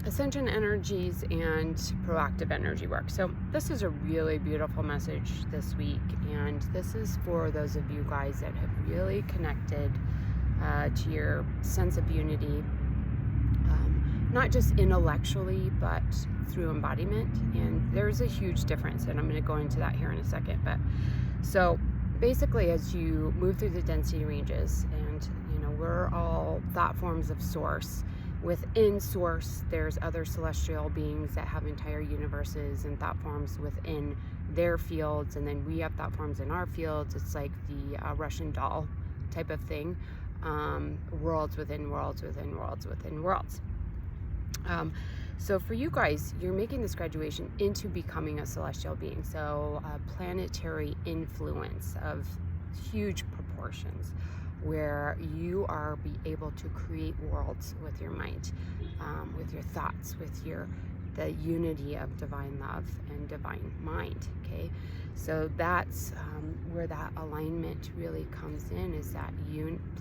Ascension energies and proactive energy work. So this is a really beautiful message this week, and this is for those of you guys that have really connected to your sense of unity, not just intellectually but through embodiment. And there's a huge difference, and I'm going to go into that here in a second. But so basically, as you move through the density ranges, and we're all thought forms of source. Within source, there's other celestial beings that have entire universes and thought forms within their fields, and then we have thought forms in our fields. It's like the Russian doll type of thing. Worlds within worlds within worlds within worlds. So for you guys, you're making this graduation into becoming a celestial being. So a planetary influence of huge proportions, where you are be able to create worlds with your mind, with your thoughts, with the unity of divine love and divine mind. Okay, so that's where that alignment really comes in, is that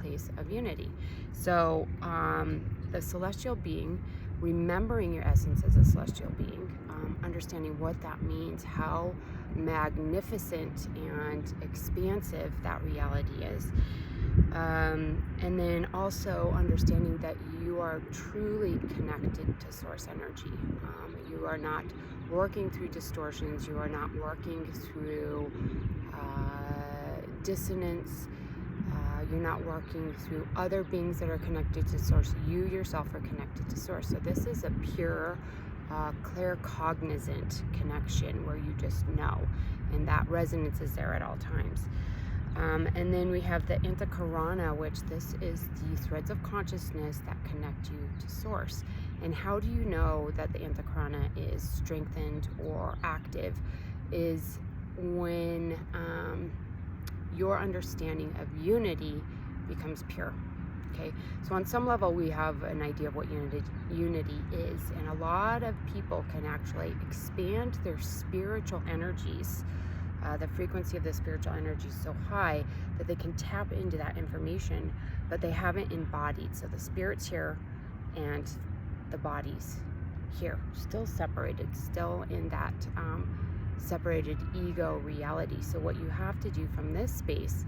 place of unity. So the celestial being, remembering your essence as a celestial being, understanding what that means, how magnificent and expansive that reality is. And then also understanding that you are truly connected to source energy. You are not working through distortions. You are not working through dissonance. You're not working through other beings that are connected to source. You yourself are connected to source. So this is a pure, claircognizant connection where you just know, and that resonance is there at all times. And then we have the Antahkarana, which this is the threads of consciousness that connect you to source. And how do you know that the Antahkarana is strengthened or active? Is when your understanding of unity becomes pure. Okay, so on some level we have an idea of what unity is, and a lot of people can actually expand their spiritual energies. The frequency of the spiritual energy is so high that they can tap into that information, but they haven't embodied. So the spirit's here and the body's here, still separated, still in that separated ego reality. So what you have to do from this space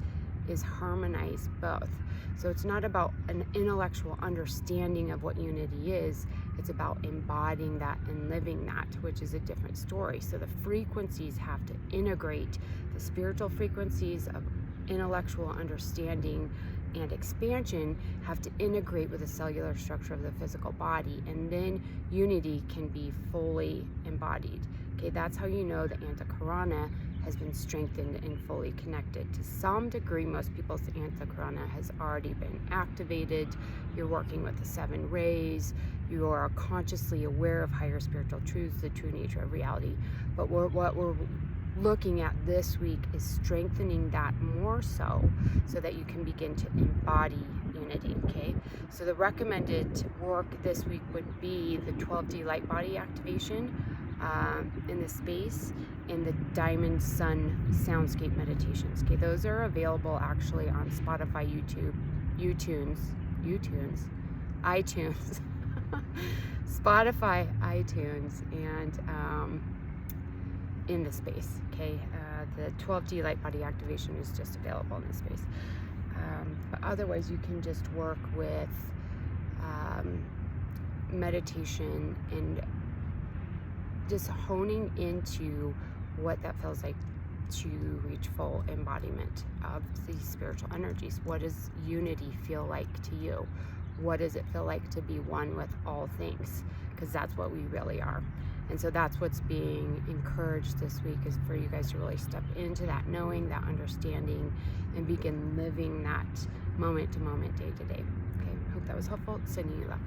is harmonize both. So it's not about an intellectual understanding of what unity is, it's about embodying that and living that, which is a different story. So the frequencies have to integrate. The spiritual frequencies of intellectual understanding and expansion have to integrate with the cellular structure of the physical body, and then unity can be fully embodied. Okay, that's how you know the Antahkarana has been strengthened and fully connected. To some degree, most people's Antahkarana has already been activated. You're working with the 7 rays. You are consciously aware of higher spiritual truths, the true nature of reality. But what we're looking at this week is strengthening that more so that you can begin to embody unity. Okay, so the recommended work this week would be the 12D light body activation in the space, and the Diamond Sun soundscape meditations. Okay, those are available actually on Spotify, iTunes, Spotify, iTunes, and in the space. Okay, the 12D light body activation is just available in the space. But otherwise, you can just work with meditation and just honing into what that feels like to reach full embodiment of these spiritual energies. What does unity feel like to you? What does it feel like to be one with all things? Because that's what we really are. And so that's what's being encouraged this week, is for you guys to really step into that knowing, that understanding, and begin living that moment to moment, day to day. Okay, hope that was helpful. Sending you love.